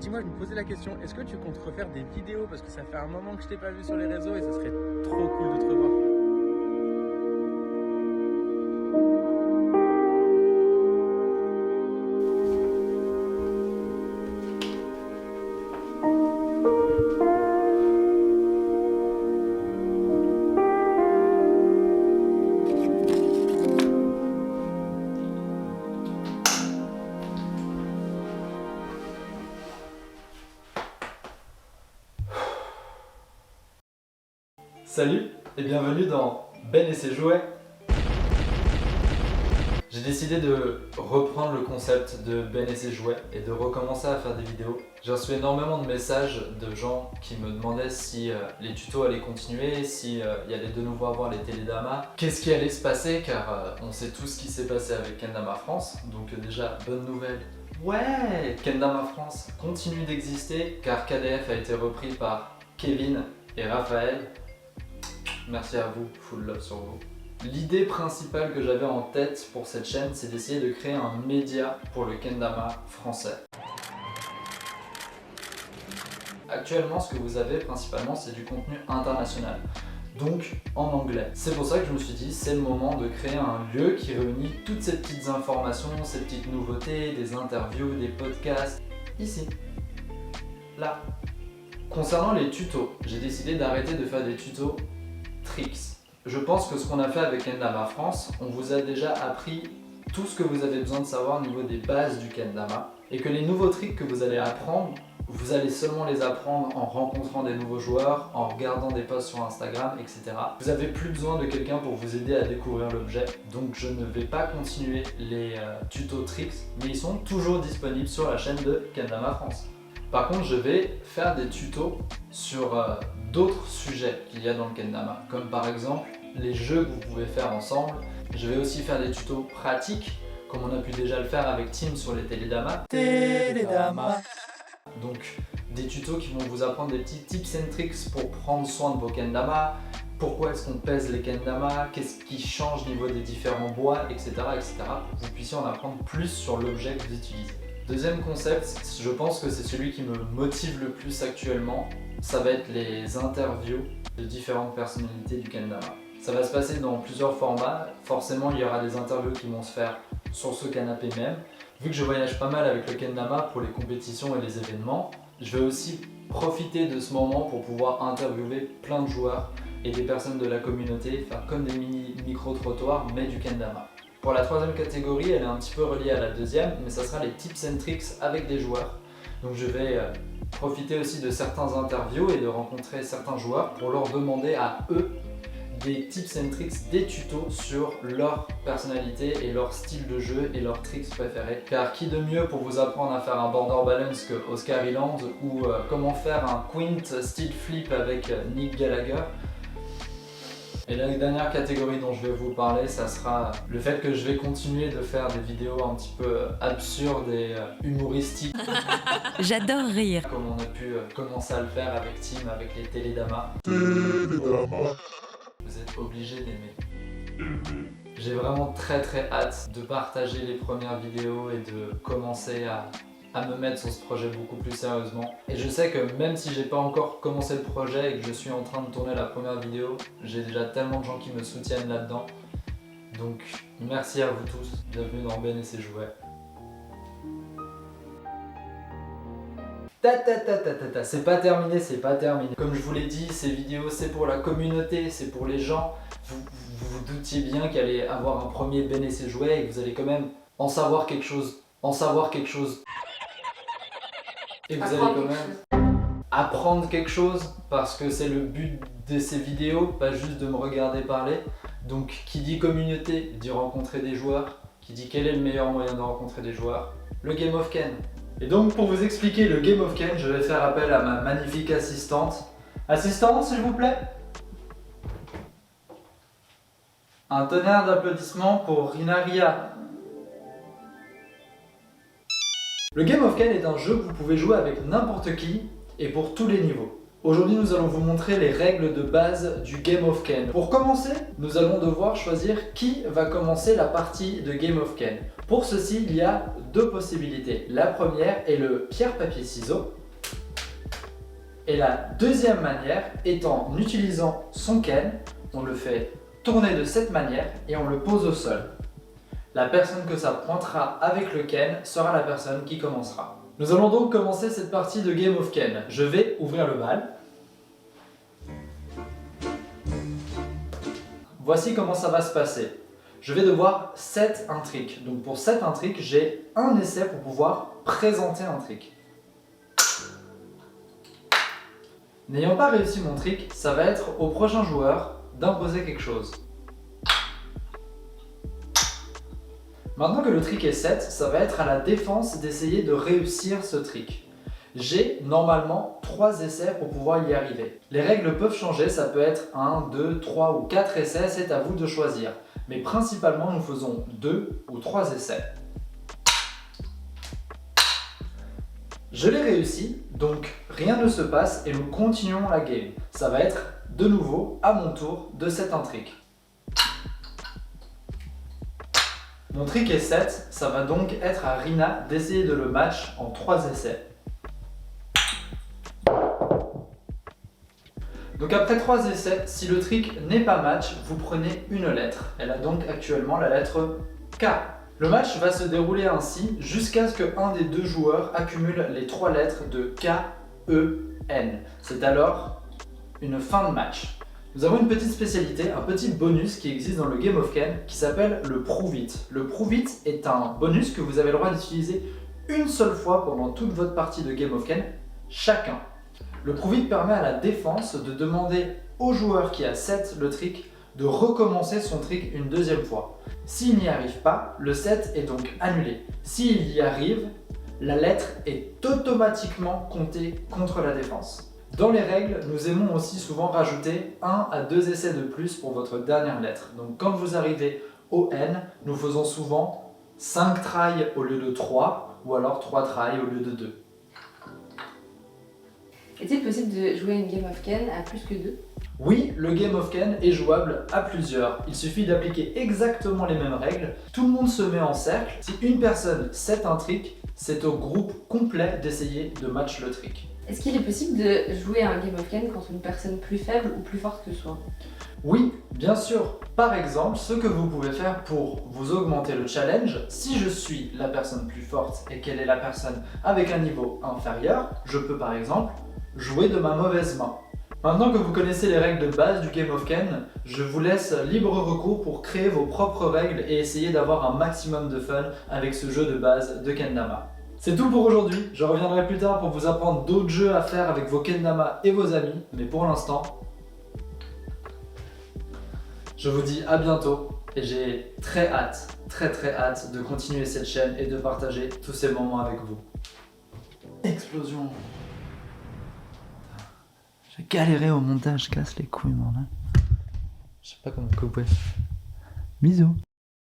dis-moi, je me posais la question, est-ce que tu comptes refaire des vidéos? Parce que ça fait un moment que je t'ai pas vu sur les réseaux et ça serait trop cool de te revoir. Salut et bienvenue dans Ben et ses jouets. J'ai décidé de reprendre le concept de Ben et ses jouets et de recommencer à faire des vidéos. J'ai reçu énormément de messages de gens qui me demandaient si les tutos allaient continuer, si il y allait de nouveau avoir les télédamas, qu'est-ce qui allait se passer car on sait tout ce qui s'est passé avec Kendama France. Donc déjà, bonne nouvelle. Ouais, Kendama France continue d'exister car KDF a été repris par Kevin et Raphaël. Merci à vous, full love sur vous. L'idée principale que j'avais en tête pour cette chaîne, c'est d'essayer de créer un média pour le Kendama français. Actuellement, ce que vous avez principalement, c'est du contenu international, donc en anglais. C'est pour ça que je me suis dit, c'est le moment de créer un lieu qui réunit toutes ces petites informations, ces petites nouveautés, des interviews, des podcasts, ici, là. Concernant les tutos, j'ai décidé d'arrêter de faire des tutos tricks. Je pense que ce qu'on a fait avec Kendama France, on vous a déjà appris tout ce que vous avez besoin de savoir au niveau des bases du Kendama et que les nouveaux tricks que vous allez apprendre, vous allez seulement les apprendre en rencontrant des nouveaux joueurs, en regardant des posts sur Instagram, etc. Vous n'avez plus besoin de quelqu'un pour vous aider à découvrir l'objet, donc je ne vais pas continuer les tutos tricks, mais ils sont toujours disponibles sur la chaîne de Kendama France. Par contre, je vais faire des tutos sur d'autres sujets qu'il y a dans le Kendama, comme par exemple les jeux que vous pouvez faire ensemble. Je vais aussi faire des tutos pratiques, comme on a pu déjà le faire avec Tim sur les télédamas. Donc des tutos qui vont vous apprendre des petits tips and tricks pour prendre soin de vos Kendama, pourquoi est-ce qu'on pèse les Kendama, qu'est-ce qui change au niveau des différents bois, etc., etc. pour que vous puissiez en apprendre plus sur l'objet que vous utilisez. Deuxième concept, je pense que c'est celui qui me motive le plus actuellement, ça va être les interviews de différentes personnalités du Kendama. Ça va se passer dans plusieurs formats, forcément il y aura des interviews qui vont se faire sur ce canapé même. Vu que je voyage pas mal avec le Kendama pour les compétitions et les événements, je vais aussi profiter de ce moment pour pouvoir interviewer plein de joueurs et des personnes de la communauté, faire comme des mini micro-trottoirs mais du Kendama. Pour la troisième catégorie, elle est un petit peu reliée à la deuxième, mais ça sera les tips and tricks avec des joueurs. Donc je vais profiter aussi de certains interviews et de rencontrer certains joueurs pour leur demander à eux des tips and tricks, des tutos sur leur personnalité et leur style de jeu et leurs tricks préférés. Car qui de mieux pour vous apprendre à faire un border balance que Oscar Iland ou comment faire un quint style flip avec Nick Gallagher. Et la dernière catégorie dont je vais vous parler, ça sera le fait que je vais continuer de faire des vidéos un petit peu absurdes et humoristiques. J'adore rire. Comme on a pu commencer à le faire avec Tim, avec les télédamas. Vous êtes obligés d'aimer. J'ai vraiment très hâte de partager les premières vidéos et de commencer à me mettre sur ce projet beaucoup plus sérieusement. Et je sais que même si j'ai pas encore commencé le projet et que je suis en train de tourner la première vidéo, j'ai déjà tellement de gens qui me soutiennent là-dedans. Donc merci à vous tous, bienvenue dans Ben et ses jouets. C'est pas terminé, c'est pas terminé. Comme je vous l'ai dit, ces vidéos c'est pour la communauté, c'est pour les gens. Vous doutiez bien qu'il allait avoir un premier Ben et ses jouets et que vous allez quand même en savoir quelque chose. Et vous allez quand même apprendre quelque chose parce que c'est le but de ces vidéos, pas juste de me regarder parler. Donc qui dit communauté dit rencontrer des joueurs, qui dit quel est le meilleur moyen de rencontrer des joueurs, le Game of Ken. Et donc pour vous expliquer le Game of Ken, je vais faire appel à ma magnifique assistante. Assistante s'il vous plaît. Un tonnerre d'applaudissements pour Rinaria. Le Game of Ken est un jeu que vous pouvez jouer avec n'importe qui et pour tous les niveaux. Aujourd'hui, nous allons vous montrer les règles de base du Game of Ken. Pour commencer, nous allons devoir choisir qui va commencer la partie de Game of Ken. Pour ceci, il y a deux possibilités. La première est le pierre-papier-ciseaux. Et la deuxième manière est en utilisant son Ken, on le fait tourner de cette manière et on le pose au sol. La personne que ça pointera avec le Ken sera la personne qui commencera. Nous allons donc commencer cette partie de Game of Ken. Je vais ouvrir le bal. Voici comment ça va se passer. Je vais devoir set un trick. Donc pour set un trick, j'ai un essai pour pouvoir présenter un trick. N'ayant pas réussi mon trick, ça va être au prochain joueur d'imposer quelque chose. Maintenant que le trick est set, ça va être à la défense d'essayer de réussir ce trick. J'ai normalement 3 essais pour pouvoir y arriver. Les règles peuvent changer, ça peut être 1, 2, 3 ou 4 essais, c'est à vous de choisir. Mais principalement, nous faisons 2 ou 3 essais. Je l'ai réussi, donc rien ne se passe et nous continuons la game. Ça va être de nouveau à mon tour de set un trick. Mon trick est set, ça va donc être à Rina d'essayer de le match en 3 essais. Donc après 3 essais, si le trick n'est pas match, vous prenez une lettre. Elle a donc actuellement la lettre K. Le match va se dérouler ainsi jusqu'à ce qu'un des deux joueurs accumule les 3 lettres de K, E, N. C'est alors une fin de match. Nous avons une petite spécialité, un petit bonus qui existe dans le Game of Ken qui s'appelle le Prove It. Le Prove It est un bonus que vous avez le droit d'utiliser une seule fois pendant toute votre partie de Game of Ken, chacun. Le Prove It permet à la défense de demander au joueur qui a set le trick de recommencer son trick une deuxième fois. S'il n'y arrive pas, le set est donc annulé. S'il y arrive, la lettre est automatiquement comptée contre la défense. Dans les règles, nous aimons aussi souvent rajouter 1 à 2 essais de plus pour votre dernière lettre. Donc quand vous arrivez au N, nous faisons souvent 5 tries au lieu de 3 ou alors 3 tries au lieu de 2. Est-il possible de jouer une Game of Ken à plus que 2? Oui, le Game of Ken est jouable à plusieurs. Il suffit d'appliquer exactement les mêmes règles. Tout le monde se met en cercle. Si une personne set un trick, c'est au groupe complet d'essayer de match le trick. Est-ce qu'il est possible de jouer un Game of Ken contre une personne plus faible ou plus forte que soi? Oui, bien sûr. Par exemple, ce que vous pouvez faire pour vous augmenter le challenge, si je suis la personne plus forte et qu'elle est la personne avec un niveau inférieur, je peux par exemple jouer de ma mauvaise main. Maintenant que vous connaissez les règles de base du Game of Ken, je vous laisse libre recours pour créer vos propres règles et essayer d'avoir un maximum de fun avec ce jeu de base de Kendama. C'est tout pour aujourd'hui, je reviendrai plus tard pour vous apprendre d'autres jeux à faire avec vos Kendama et vos amis, mais pour l'instant, je vous dis à bientôt et j'ai très hâte de continuer cette chaîne et de partager tous ces moments avec vous. Explosion! J'ai galéré au montage, casse les couilles, moi. Je sais pas comment couper. Bisous.